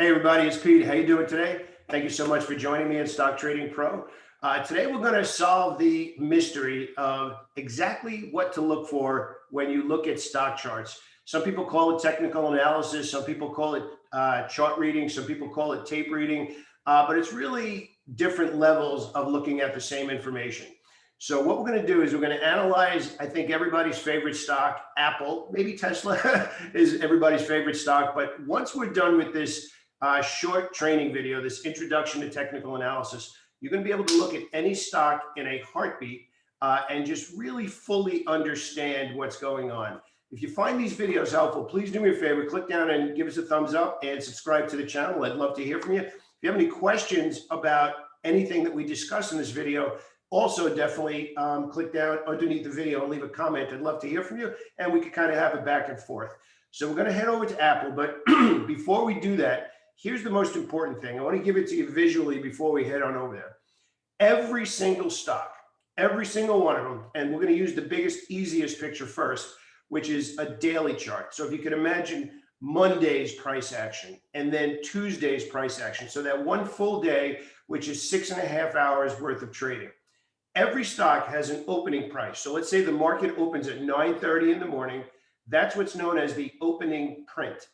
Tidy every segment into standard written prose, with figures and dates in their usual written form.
Hey everybody, it's Pete. How you doing today? Thank you so much for joining me in Stock Trading Pro. Today we're going to solve the mystery of exactly what to look for when you look at stock charts. Some people call it technical analysis, some people call it chart reading, some people call it tape reading, but it's really different levels of looking at the same information. So what we're going to do is we're going to analyze, I think, everybody's favorite stock, Apple. Maybe Tesla is everybody's favorite stock, but once we're done with this short training video, this introduction to technical analysis, you're going to be able to look at any stock in a heartbeat and just really fully understand what's going on. If you find these videos helpful, please do me a favor, click down and give us a thumbs up and subscribe to the channel. I'd love to hear from you. If you have any questions about anything that we discuss in this video, also definitely click down underneath the video and leave a comment. I'd love to hear from you, and we can kind of have a back and forth. So we're going to head over to Apple, but before we do that, here's the most important thing. I want to give it to you visually before we head on over there. Every single stock, every single one of them, and we're going to use the biggest, easiest picture first, which is a daily chart. So if you can imagine Monday's price action and then Tuesday's price action. So that one full day, which is 6.5 hours worth of trading. Every stock has an opening price. So let's say the market opens at 9:30 in the morning. That's what's known as the opening print.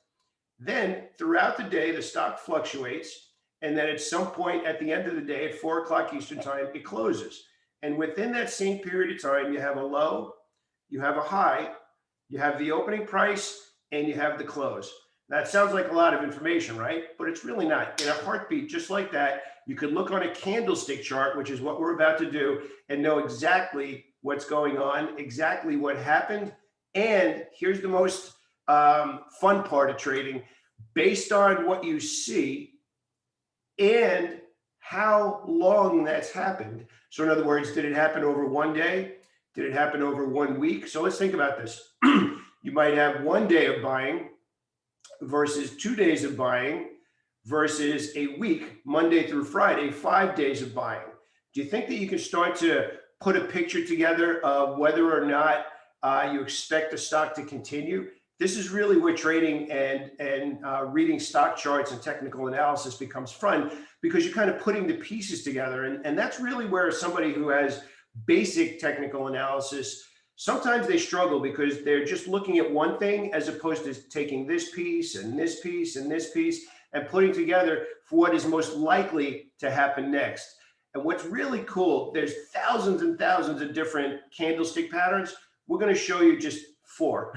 Then throughout the day, the stock fluctuates. And then at some point at the end of the day, at 4 o'clock Eastern time, it closes. And within that same period of time, you have a low, you have a high, you have the opening price, and you have the close. That sounds like a lot of information, right? But it's really not. In a heartbeat, just like that, you could look on a candlestick chart, which is what we're about to do, and know exactly what's going on, exactly what happened. And here's the most fun part of trading: based on what you see and how long that's happened. So in other words, did it happen over one day? Did it happen over 1 week? So let's think about this. You might have 1 day of buying versus 2 days of buying versus a week, Monday through Friday, 5 days of buying. Do you think that you can start to put a picture together of whether or not you expect the stock to continue? This is really where trading and reading stock charts and technical analysis becomes fun, because you're kind of putting the pieces together. And that's really where somebody who has basic technical analysis, sometimes they struggle because they're just looking at one thing as opposed to taking this piece and this piece and this piece and putting together for what is most likely to happen next. And what's really cool, there's thousands and thousands of different candlestick patterns. We're going to show you just 4.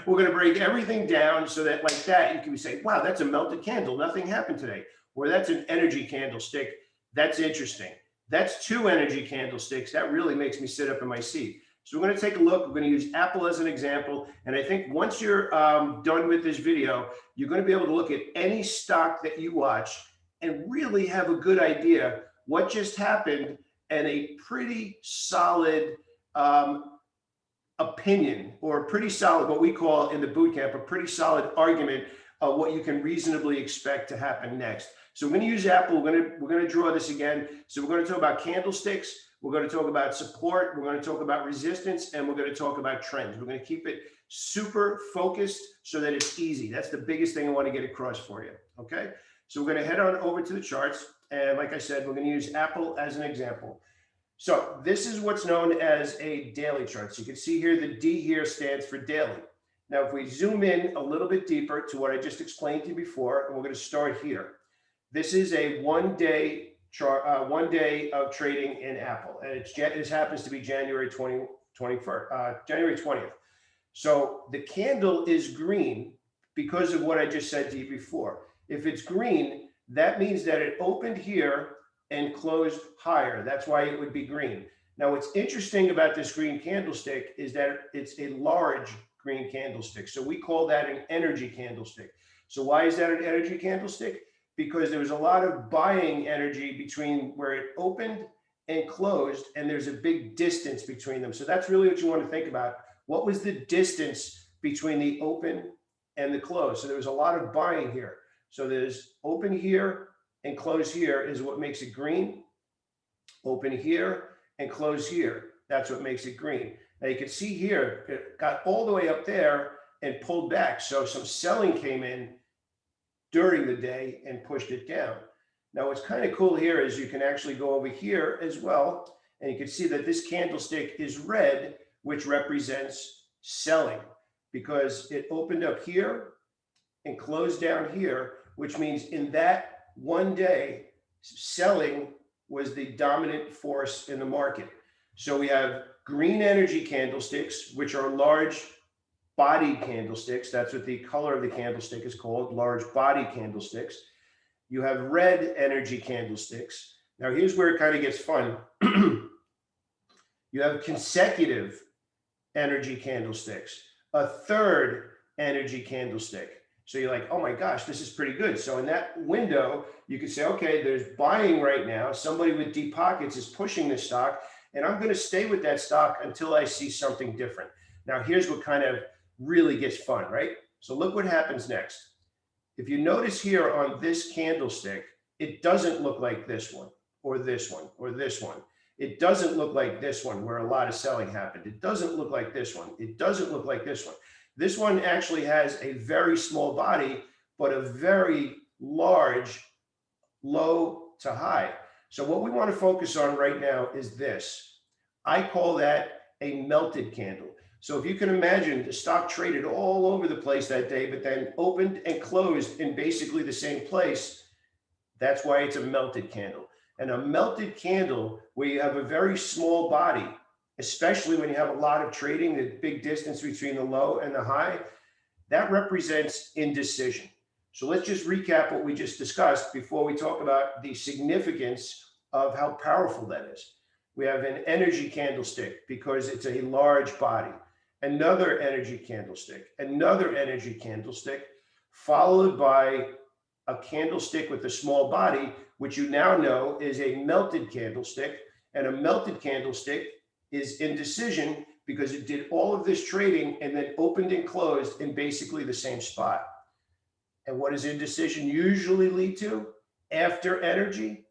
We're going to break everything down so that like that, you can say, wow, that's a melted candle. Nothing happened today. Or that's an energy candlestick. That's interesting. That's 2 energy candlesticks. That really makes me sit up in my seat. So we're going to take a look. We're going to use Apple as an example. And I think once you're done with this video, you're going to be able to look at any stock that you watch and really have a good idea what just happened and a pretty solid opinion, or a pretty solid, what we call in the boot camp, a pretty solid argument of what you can reasonably expect to happen next. So we're going to use Apple. We're going to draw this again. So we're going to talk about candlesticks. We're going to talk about support. We're going to talk about resistance, and we're going to talk about trends. We're going to keep it super focused so that it's easy. That's the biggest thing I want to get across for you. Okay. So we're going to head on over to the charts. And like I said, we're going to use Apple as an example. So this is what's known as a daily chart. So you can see here, the D here stands for daily. Now, if we zoom in a little bit deeper to what I just explained to you before, and we're going to start here. This is a 1 day chart, 1 day of trading in Apple. And it happens to be January 20th. So the candle is green because of what I just said to you before. If it's green, that means that it opened here and closed higher. That's why it would be green. Now, what's interesting about this green candlestick is that it's a large green candlestick. So we call that an energy candlestick. So why is that an energy candlestick? Because there was a lot of buying energy between where it opened and closed, and there's a big distance between them. So that's really what you want to think about. What was the distance between the open and the close? So there was a lot of buying here. So there's open here and close here is what makes it green. Open here and close here. That's what makes it green. Now you can see here, it got all the way up there and pulled back. So some selling came in during the day and pushed it down. Now, what's kind of cool here is you can actually go over here as well, and you can see that this candlestick is red, which represents selling, because it opened up here and closed down here, which means in that one day, selling was the dominant force in the market. So we have green energy candlesticks, which are large bodied candlesticks. That's what the color of the candlestick is called, large body candlesticks. You have red energy candlesticks. Now here's where it kind of gets fun. You have consecutive energy candlesticks, a third energy candlestick. So you're like, oh my gosh, this is pretty good. So in that window, you could say, okay, there's buying right now. Somebody with deep pockets is pushing this stock, and I'm going to stay with that stock until I see something different. Now, here's what kind of really gets fun, right? So look what happens next. If you notice here on this candlestick, it doesn't look like this one or this one or this one. It doesn't look like this one where a lot of selling happened. It doesn't look like this one. It doesn't look like this one. This one actually has a very small body, but a very large low to high. So what we want to focus on right now is this. I call that a melted candle. So if you can imagine, the stock traded all over the place that day, but then opened and closed in basically the same place. That's why it's a melted candle. And a melted candle where you have a very small body, especially when you have a lot of trading, the big distance between the low and the high, that represents indecision. So let's just recap what we just discussed before we talk about the significance of how powerful that is. We have an energy candlestick because it's a large body, another energy candlestick, another energy candlestick, followed by a candlestick with a small body, which you now know is a melted candlestick. And a melted candlestick is indecision because it did all of this trading and then opened and closed in basically the same spot. And what does indecision usually lead to? After energy,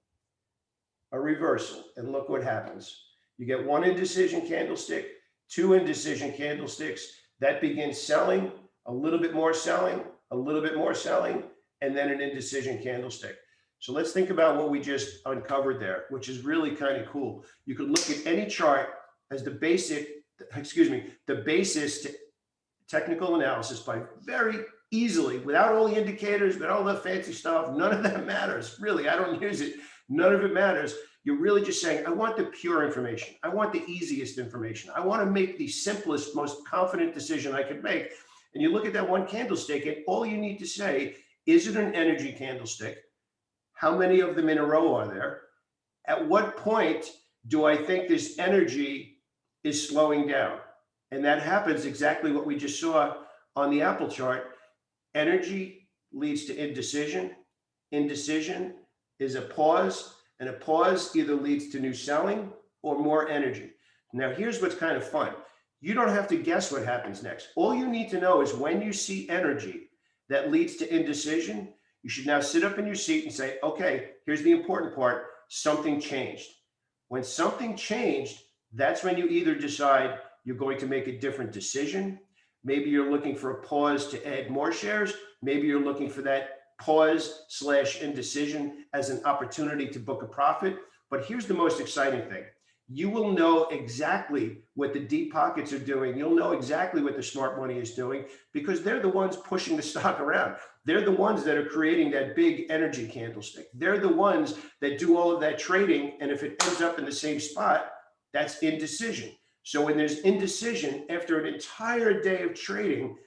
a reversal. And look what happens. You get one indecision candlestick, two indecision candlesticks. That begins selling, a little bit more selling, a little bit more selling, and then an indecision candlestick. So let's think about what we just uncovered there, which is really kind of cool. You could look at any chart as the basis to technical analysis by very easily, without all the indicators, without all the fancy stuff. None of that matters. Really, I don't use it. None of it matters. You're really just saying, I want the pure information. I want the easiest information. I want to make the simplest, most confident decision I could make. And you look at that one candlestick, and all you need to say, is it an energy candlestick? How many of them in a row are there? At what point do I think this energy is slowing down? And that happens exactly what we just saw on the Apple chart. Energy leads to indecision. Indecision is a pause, and a pause either leads to new selling or more energy. Now, here's what's kind of fun. You don't have to guess what happens next. All you need to know is when you see energy that leads to indecision, you should now sit up in your seat and say, okay, here's the important part. Something changed. When something changed, that's when you either decide you're going to make a different decision. Maybe you're looking for a pause to add more shares. Maybe you're looking for that pause / indecision as an opportunity to book a profit. But here's the most exciting thing. You will know exactly what the deep pockets are doing. You'll know exactly what the smart money is doing because they're the ones pushing the stock around. They're the ones that are creating that big energy candlestick. They're the ones that do all of that trading. And if it ends up in the same spot, that's indecision. So when there's indecision after an entire day of trading,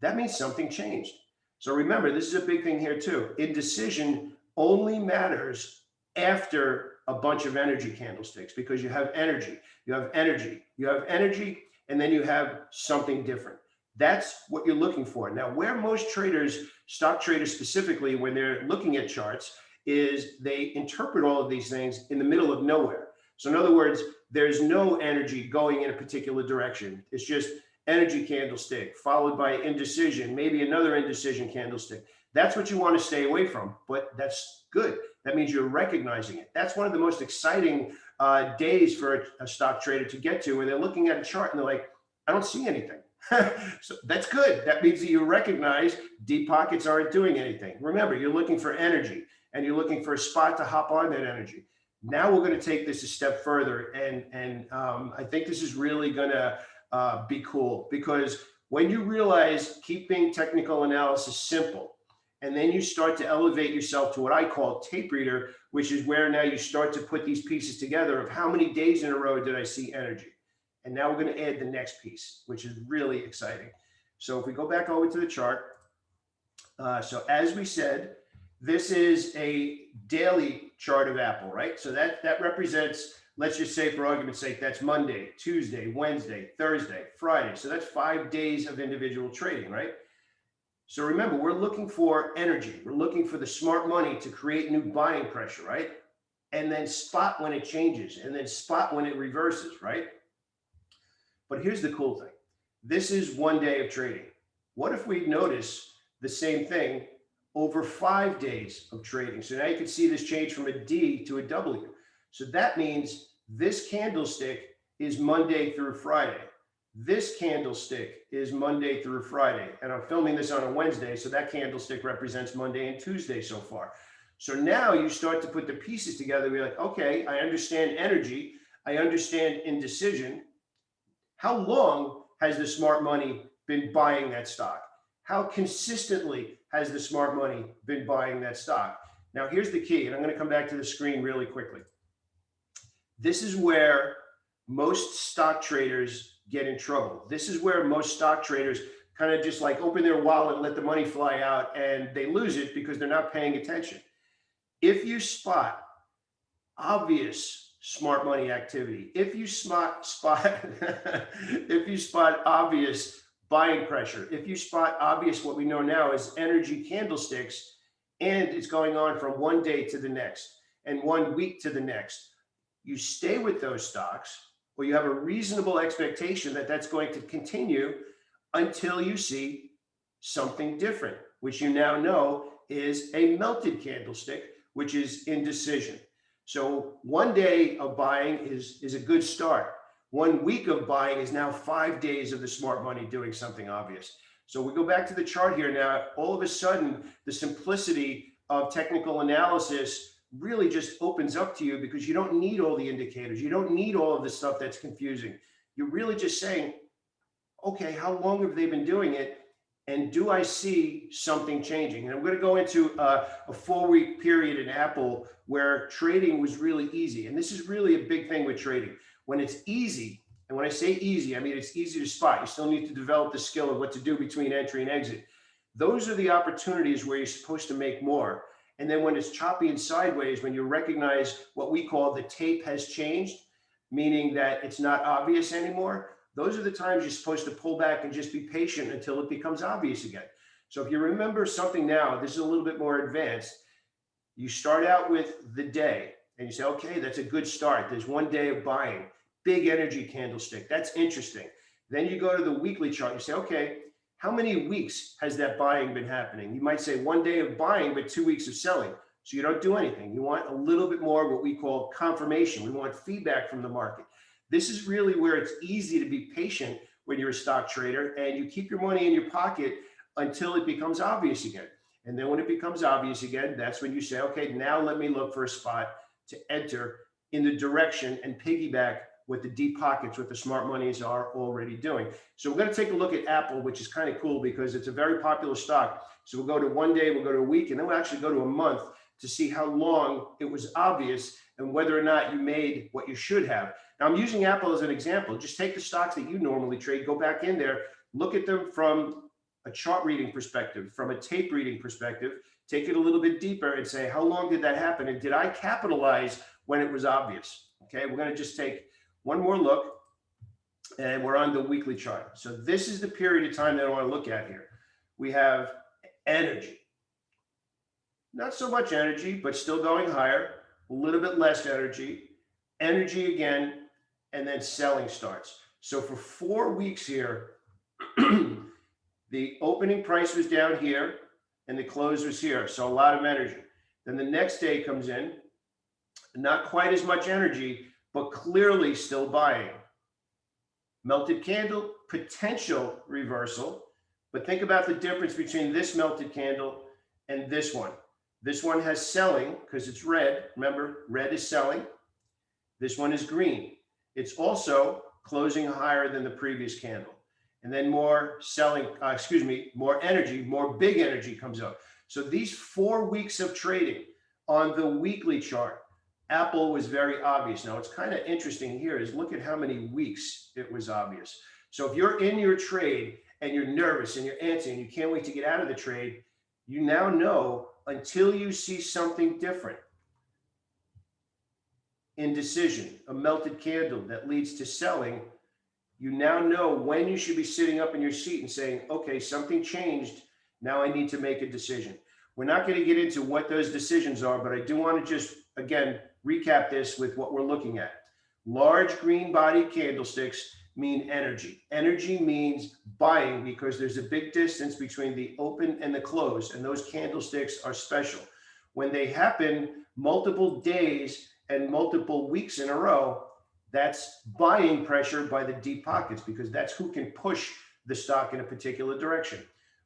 that means something changed. So remember, this is a big thing here too. Indecision only matters after a bunch of energy candlesticks because you have energy, you have energy, you have energy, and then you have something different. That's what you're looking for. Now, where most traders, stock traders specifically, when they're looking at charts, is they interpret all of these things in the middle of nowhere. So in other words, there's no energy going in a particular direction. It's just energy candlestick followed by indecision, maybe another indecision candlestick. That's what you want to stay away from, but that's good. That means you're recognizing it. That's one of the most exciting days for a stock trader to get to when they're looking at a chart and they're like, I don't see anything. So that's good. That means that you recognize deep pockets aren't doing anything. Remember, you're looking for energy and you're looking for a spot to hop on that energy. Now we're going to take this a step further, and I think this is really going to be cool, because when you realize keeping technical analysis simple, and then you start to elevate yourself to what I call tape reader, which is where now you start to put these pieces together of how many days in a row did I see energy. And now we're going to add the next piece, which is really exciting. So if we go back over to the chart, so as we said, this is a daily chart of Apple, right? So that represents, let's just say for argument's sake, that's Monday, Tuesday, Wednesday, Thursday, Friday. So that's 5 days of individual trading, right? So remember, we're looking for energy. We're looking for the smart money to create new buying pressure, right? And then spot when it changes, and then spot when it reverses, right? But here's the cool thing. This is 1 day of trading. What if we notice the same thing over 5 days of trading? So now you can see this change from a D to a W. So that means this candlestick is Monday through Friday. This candlestick is Monday through Friday. And I'm filming this on a Wednesday, so that candlestick represents Monday and Tuesday so far. So now you start to put the pieces together. We're like, okay, I understand energy. I understand indecision. How long has the smart money been buying that stock? How consistently has the smart money been buying that stock? Now, here's the key, and I'm going to come back to the screen really quickly. This is where most stock traders get in trouble. This is where most stock traders kind of just like open their wallet and let the money fly out, and they lose it because they're not paying attention. If you spot obvious smart money activity, if you spot if you spot obvious buying pressure, if you spot obvious what we know now as energy candlesticks, and it's going on from 1 day to the next and 1 week to the next, you stay with those stocks, or you have a reasonable expectation that that's going to continue until you see something different, which you now know is a melted candlestick, which is indecision. So 1 day of buying is a good start. 1 week of buying is now 5 days of the smart money doing something obvious. So we go back to the chart here now. All of a sudden, the simplicity of technical analysis really just opens up to you, because you don't need all the indicators. You don't need all of the stuff that's confusing. You're really just saying, okay, how long have they been doing it? And do I see something changing? And I'm going to go into a 4-week period in Apple where trading was really easy. And this is really a big thing with trading. When it's easy, and when I say easy, I mean it's easy to spot. You still need to develop the skill of what to do between entry and exit. Those are the opportunities where you're supposed to make more. And then when it's choppy and sideways, when you recognize what we call the tape has changed, meaning that it's not obvious anymore, those are the times you're supposed to pull back and just be patient until it becomes obvious again. So if you remember something now, this is a little bit more advanced. You start out with the day and you say, okay, that's a good start. There's 1 day of buying, big energy candlestick. That's interesting. Then you go to the weekly chart. You say, okay, how many weeks has that buying been happening? You might say 1 day of buying, but 2 weeks of selling. So you don't do anything. You want a little bit more of what we call confirmation. We want feedback from the market. This is really where it's easy to be patient when you're a stock trader, and you keep your money in your pocket until it becomes obvious again. And then when it becomes obvious again, that's when you say, okay, now let me look for a spot to enter in the direction and piggyback what the deep pockets, what the smart monies are already doing. So we're going to take a look at Apple, which is kind of cool because it's a very popular stock. So we'll go to 1 day, we'll go to a week, and then we'll actually go to a month to see how long it was obvious and whether or not you made what you should have. Now, I'm using Apple as an example. Just take the stocks that you normally trade, go back in there, look at them from a chart reading perspective, from a tape reading perspective, take it a little bit deeper and say, how long did that happen? And did I capitalize when it was obvious? Okay, we're going to just take one more look, and we're on the weekly chart. So this is the period of time that I want to look at here. We have energy. Not so much energy, but still going higher, a little bit less energy, energy again, and then selling starts. So for 4 weeks here, the opening price was down here and the close was here. So a lot of energy. Then the next day comes in, not quite as much energy, but clearly still buying. Melted candle, potential reversal. But think about the difference between this melted candle and this one. This one has selling because it's red. Remember, red is selling. This one is green. It's also closing higher than the previous candle. And then more selling, more energy, more big energy comes up. So these 4 weeks of trading on the weekly chart, Apple was very obvious. Now, what's kind of interesting here is look at how many weeks it was obvious. So if you're in your trade and you're nervous and you're antsy and you can't wait to get out of the trade, you now know until you see something different. Indecision, a melted candle that leads to selling, you now know when you should be sitting up in your seat and saying, okay, something changed. Now I need to make a decision. We're not going to get into what those decisions are, but I do want to just, again, recap this with what we're looking at. Large green body candlesticks mean energy. Energy means buying because there's a big distance between the open and the close, and those candlesticks are special. When they happen multiple days and multiple weeks in a row, that's buying pressure by the deep pockets because that's who can push the stock in a particular direction.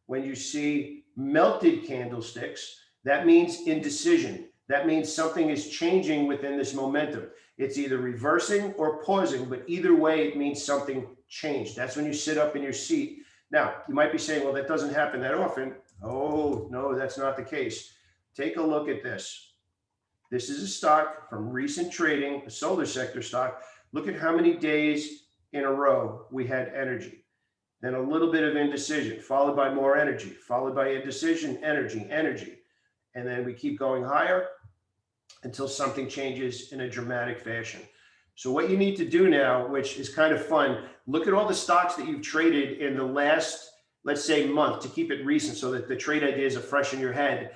When you see melted candlesticks, that means indecision. That means something is changing within this momentum. It's either reversing or pausing, but either way, it means something changed. That's when you sit up in your seat. Now, you might be saying, well, that doesn't happen that often. Oh, no, that's not the case. Take a look at this. This is a stock from recent trading, a solar sector stock. Look at how many days in a row we had energy. Then a little bit of indecision, followed by more energy, followed by indecision, energy. And then we keep going higher until something changes in a dramatic fashion. So what you need to do now, which is kind of fun, look at all the stocks that you've traded in the last, let's say, month to keep it recent so that the trade ideas are fresh in your head.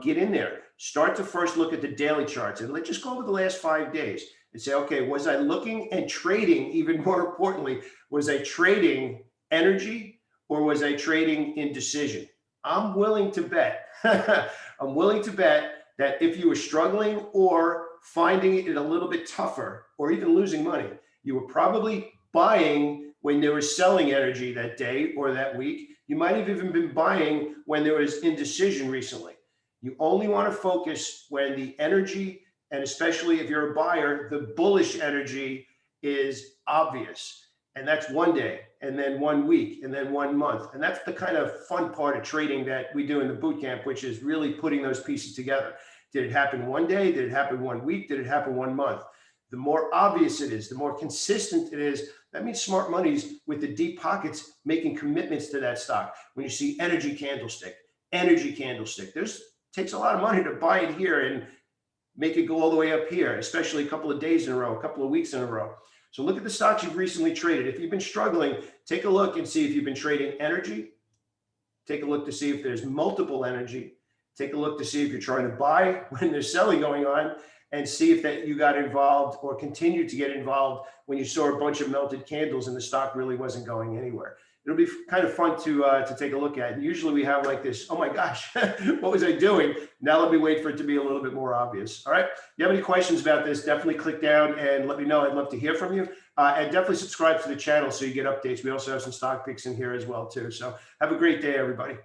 Get in there. Start to first look at the daily charts and let's just go over the last 5 days and say, okay, was I looking and trading? Even more importantly, was I trading energy or was I trading indecision? I'm willing to bet. I'm willing to bet that if you were struggling or finding it a little bit tougher or even losing money, you were probably buying when there was selling energy that day or that week. You might have even been buying when there was indecision recently. You only want to focus when the energy, and especially if you're a buyer, the bullish energy is obvious. And that's 1 day, and then 1 week, and then 1 month. And that's the kind of fun part of trading that we do in the boot camp, which is really putting those pieces together. Did it happen 1 day? Did it happen 1 week? Did it happen 1 month? The more obvious it is, the more consistent it is, that means smart money's with the deep pockets making commitments to that stock. When you see energy candlestick, takes a lot of money to buy it here and make it go all the way up here, especially a couple of days in a row, a couple of weeks in a row. So look at the stocks you've recently traded. If you've been struggling, take a look and see if you've been trading energy. Take a look to see if there's multiple energy. Take a look to see if you're trying to buy when there's selling going on, and see if that you got involved or continued to get involved when you saw a bunch of melted candles and the stock really wasn't going anywhere. It'll be kind of fun to take a look at. And usually we have like this, oh my gosh, what was I doing? Now let me wait for it to be a little bit more obvious. All right. If you have any questions about this, definitely click down and let me know. I'd love to hear from you. And definitely subscribe to the channel so you get updates. We also have some stock picks in here as well too. So have a great day, everybody.